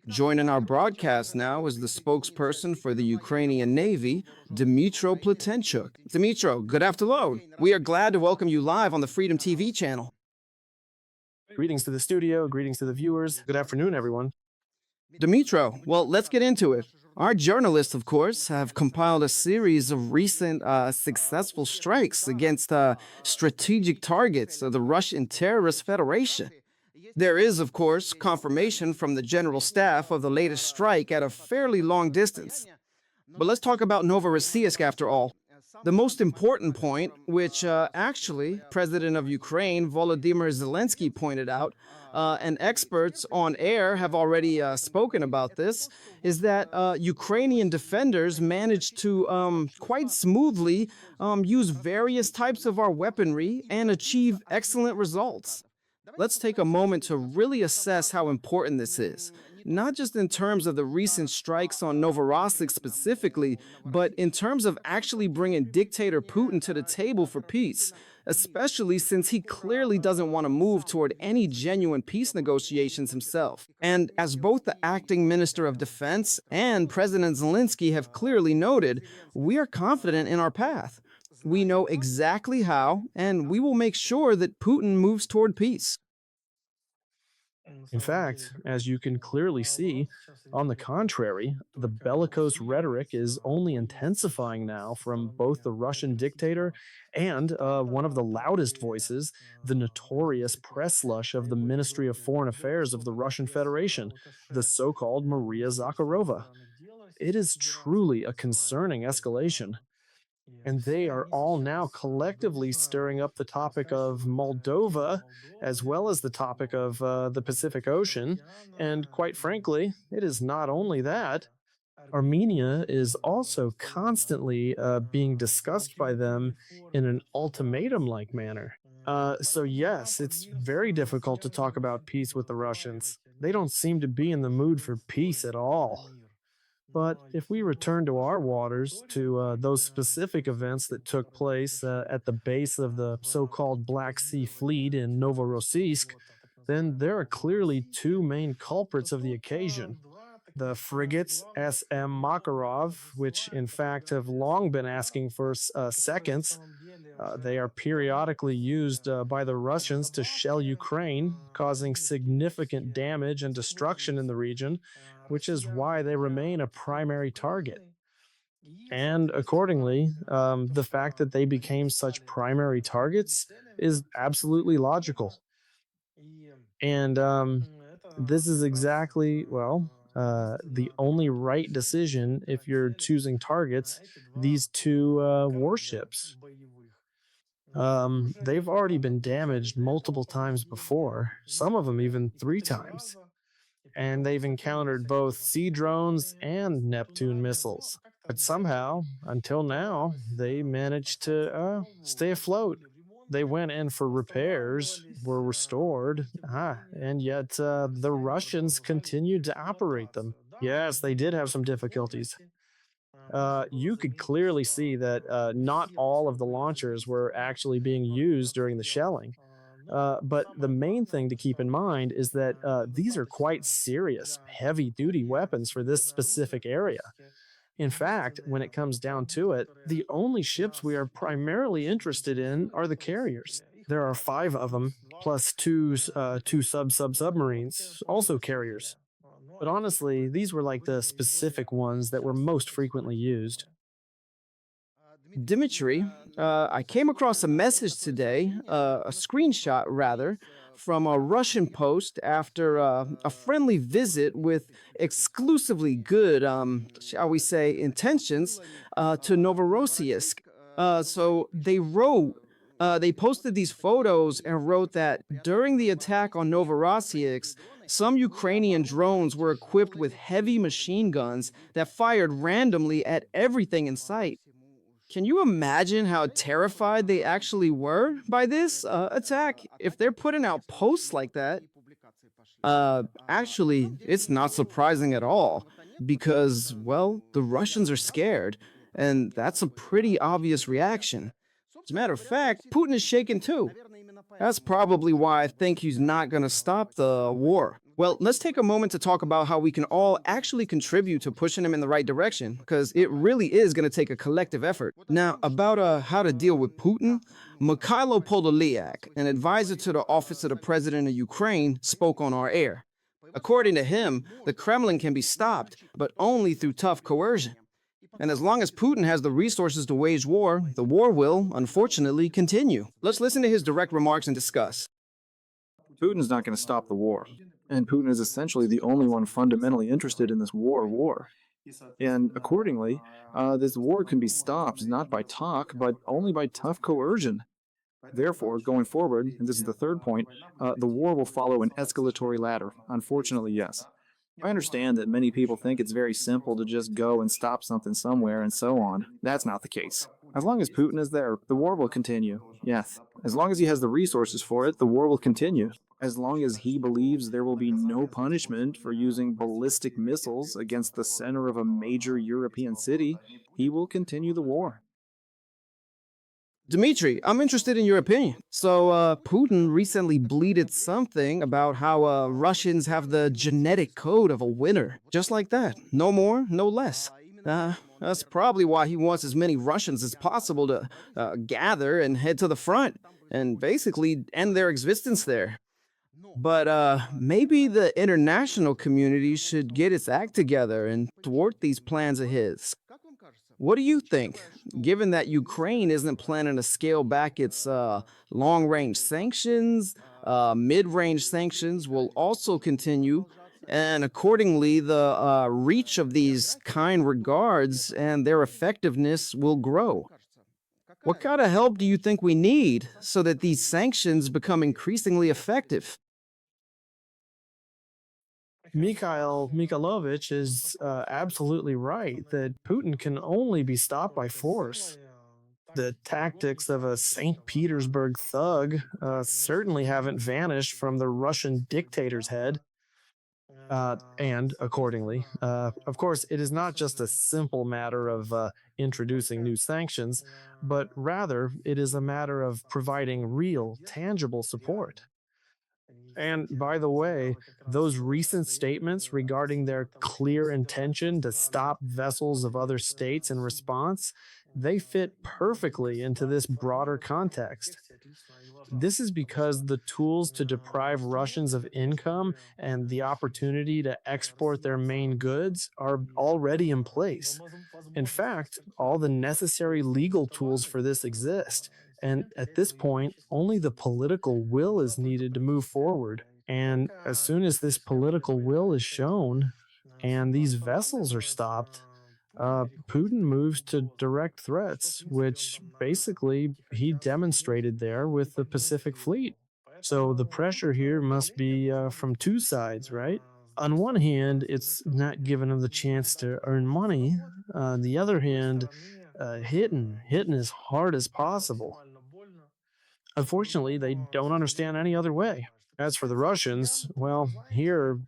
Joining our broadcast now is the spokesperson for the Ukrainian Navy, Dmytro Pletenchuk. Dmytro, good afternoon. We are glad to welcome you live on the Freedom TV channel. Greetings to the studio, greetings to the viewers. Good afternoon, everyone. Dmytro, well, let's get into it. Our journalists, of course, have compiled a series of recent successful strikes against strategic targets of the Russian Terrorist Federation. There is, of course, confirmation from the General Staff of the latest strike at a fairly long distance. But let's talk about Novorossiysk after all. The most important point, which actually President of Ukraine Volodymyr Zelensky pointed out, and experts on air have already spoken about this, is that Ukrainian defenders managed to quite smoothly use various types of our weaponry and achieve excellent results. Let's take a moment to really assess how important this is, not just in terms of the recent strikes on Novorossiysk specifically, but in terms of actually bringing dictator Putin to the table for peace, especially since he clearly doesn't want to move toward any genuine peace negotiations himself. And as both the acting Minister of Defense and President Zelensky have clearly noted, we are confident in our path. We know exactly how, and we will make sure that Putin moves toward peace. In fact, as you can clearly see, on the contrary, the bellicose rhetoric is only intensifying now from both the Russian dictator and one of the loudest voices, the notorious press slush of the Ministry of Foreign Affairs of the Russian Federation, the so-called Maria Zakharova. It is truly a concerning escalation. And they are all now collectively stirring up the topic of Moldova, as well as the topic of the Pacific Ocean. And quite frankly, it is not only that. Armenia is also constantly being discussed by them in an ultimatum-like manner. So yes, it's very difficult to talk about peace with the Russians. They don't seem to be in the mood for peace at all. But if we return to our waters, to those specific events that took place at the base of the so-called Black Sea Fleet in Novorossiysk, then there are clearly two main culprits of the occasion. The frigates SM Makarov, which in fact have long been asking for seconds. They are periodically used by the Russians to shell Ukraine, causing significant damage and destruction in the region, which is why they remain a primary target. And accordingly, the fact that they became such primary targets is absolutely logical. And this is exactly, well, the only right decision if you're choosing targets, these two warships. They've already been damaged multiple times before, some of them even 3 times. And they've encountered both sea drones and Neptune missiles. But somehow, until now, they managed to stay afloat. They went in for repairs, were restored, and yet the Russians continued to operate them. Yes, they did have some difficulties. You could clearly see that not all of the launchers were actually being used during the shelling. But the main thing to keep in mind is that these are quite serious, heavy-duty weapons for this specific area. In fact, when it comes down to it, the only ships we are primarily interested in are the carriers. There are 5 of them, plus two submarines, also carriers. But honestly, these were like the specific ones that were most frequently used. Dmitry, I came across a message today, a screenshot rather, from a Russian post after a friendly visit with exclusively good, shall we say, intentions to Novorossiysk. So they posted these photos and wrote that during the attack on Novorossiysk, some Ukrainian drones were equipped with heavy machine guns that fired randomly at everything in sight. Can you imagine how terrified they actually were by this attack if they're putting out posts like that? Actually, it's not surprising at all because, well, the Russians are scared, and that's a pretty obvious reaction. As a matter of fact, Putin is shaken too. That's probably why I think he's not going to stop the war. Well, let's take a moment to talk about how we can all actually contribute to pushing him in the right direction, because it really is going to take a collective effort. Now, about how to deal with Putin, Mikhailo Podolyak, an advisor to the office of the president of Ukraine, spoke on our air. According to him, the Kremlin can be stopped, but only through tough coercion. And as long as Putin has the resources to wage war, the war will, unfortunately, continue. Let's listen to his direct remarks and discuss. Putin's not going to stop the war. And Putin is essentially the only one fundamentally interested in this war. And accordingly, this war can be stopped not by talk, but only by tough coercion. Therefore, going forward, and this is the third point, the war will follow an escalatory ladder. Unfortunately, yes. I understand that many people think it's very simple to just go and stop something somewhere and so on. That's not the case. As long as Putin is there, the war will continue. Yes. As long as he has the resources for it, the war will continue. As long as he believes there will be no punishment for using ballistic missiles against the center of a major European city, he will continue the war. Dmitry, I'm interested in your opinion. So, Putin recently bleated something about how Russians have the genetic code of a winner. Just like that. No more, no less. That's probably why he wants as many Russians as possible to gather and head to the front and basically end their existence there. But maybe the international community should get its act together and thwart these plans of his. What do you think, given that Ukraine isn't planning to scale back its long-range sanctions, mid-range sanctions will also continue, and accordingly, the reach of these kind regards and their effectiveness will grow? What kind of help do you think we need so that these sanctions become increasingly effective? Mikhail Mikhailovich is absolutely right that Putin can only be stopped by force. The tactics of a St. Petersburg thug certainly haven't vanished from the Russian dictator's head. And accordingly, of course, it is not just a simple matter of introducing new sanctions, but rather it is a matter of providing real, tangible support. And by the way, those recent statements regarding their clear intention to stop vessels of other states in response, they fit perfectly into this broader context. This is because the tools to deprive Russians of income and the opportunity to export their main goods are already in place. In fact, all the necessary legal tools for this exist. And at this point, only the political will is needed to move forward. And as soon as this political will is shown and these vessels are stopped, Putin moves to direct threats, which basically he demonstrated there with the Pacific Fleet. So the pressure here must be from two sides, right? On one hand, it's not giving them the chance to earn money. On the other hand, hitting as hard as possible. Unfortunately, they don't understand any other way. As for the Russians, well, here,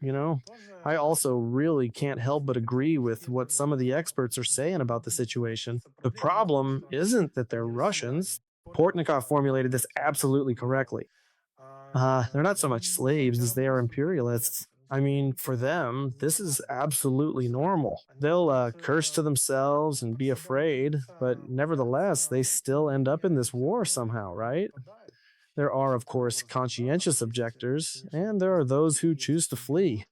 I also really can't help but agree with what some of the experts are saying about the situation. The problem isn't that they're Russians. Portnikov formulated this absolutely correctly. They're not so much slaves as they are imperialists. I mean, for them, this is absolutely normal. They'll curse to themselves and be afraid, but nevertheless, they still end up in this war somehow, right? There are, of course, conscientious objectors, and there are those who choose to flee.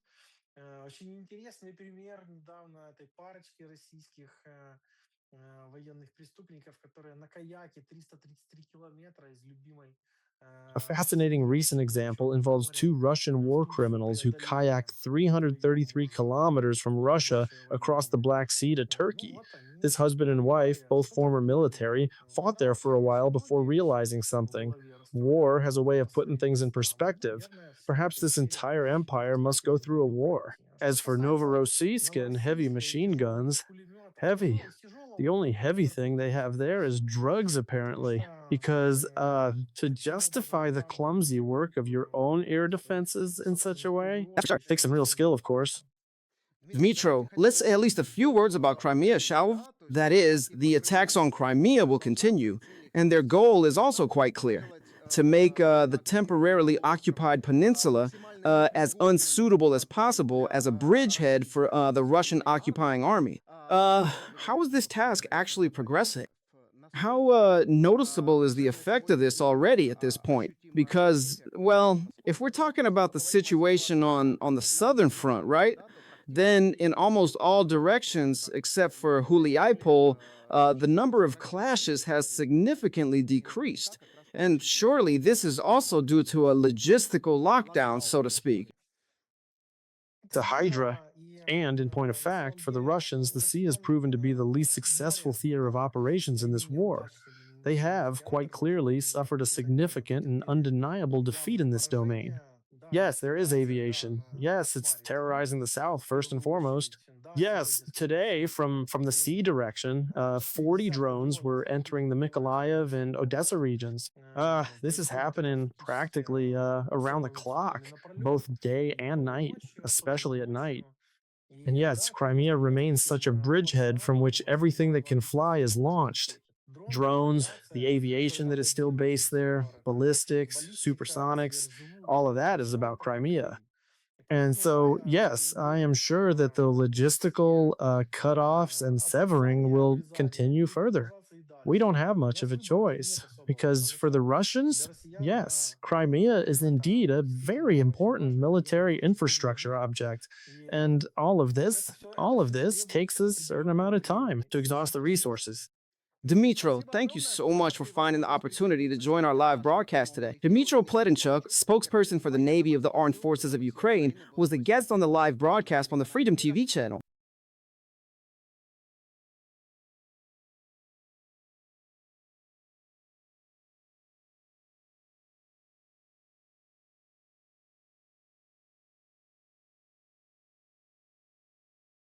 A fascinating recent example involves two Russian war criminals who kayaked 333 kilometers from Russia across the Black Sea to Turkey. This husband and wife, both former military, fought there for a while before realizing something. War has a way of putting things in perspective. Perhaps this entire empire must go through a war. As for Novorossiysk and heavy machine guns, heavy. The only heavy thing they have there is drugs, apparently. Because to justify the clumsy work of your own air defenses in such a way, takes some real skill, of course. Dmytro, let's say at least a few words about Crimea, shall we? That is, the attacks on Crimea will continue, and their goal is also quite clear: to make the temporarily occupied peninsula as unsuitable as possible as a bridgehead for the Russian occupying army. How is this task actually progressing? How noticeable is the effect of this already at this point? Because, well, if we're talking about the situation on the southern front, right? Then in almost all directions, except for Huliaipol, the number of clashes has significantly decreased. And surely this is also due to a logistical lockdown, so to speak. The Hydra. And in point of fact, for the Russians, the sea has proven to be the least successful theater of operations in this war. They have, quite clearly, suffered a significant and undeniable defeat in this domain. Yes, there is aviation. Yes, it's terrorizing the South first and foremost. Yes, today from the sea direction, 40 drones were entering the Mykolaiv and Odessa regions. This is happening practically around the clock, both day and night, especially at night. And yes, Crimea remains such a bridgehead from which everything that can fly is launched. Drones, the aviation that is still based there, ballistics, supersonics, all of that is about Crimea. And so, yes, I am sure that the logistical cutoffs and severing will continue further. We don't have much of a choice because for the Russians, yes, Crimea is indeed a very important military infrastructure object. And all of this takes a certain amount of time to exhaust the resources. Dmytro, thank you so much for finding the opportunity to join our live broadcast today. Dmytro Pletenchuk, spokesperson for the Navy of the Armed Forces of Ukraine, was the guest on the live broadcast on the Freedom TV channel.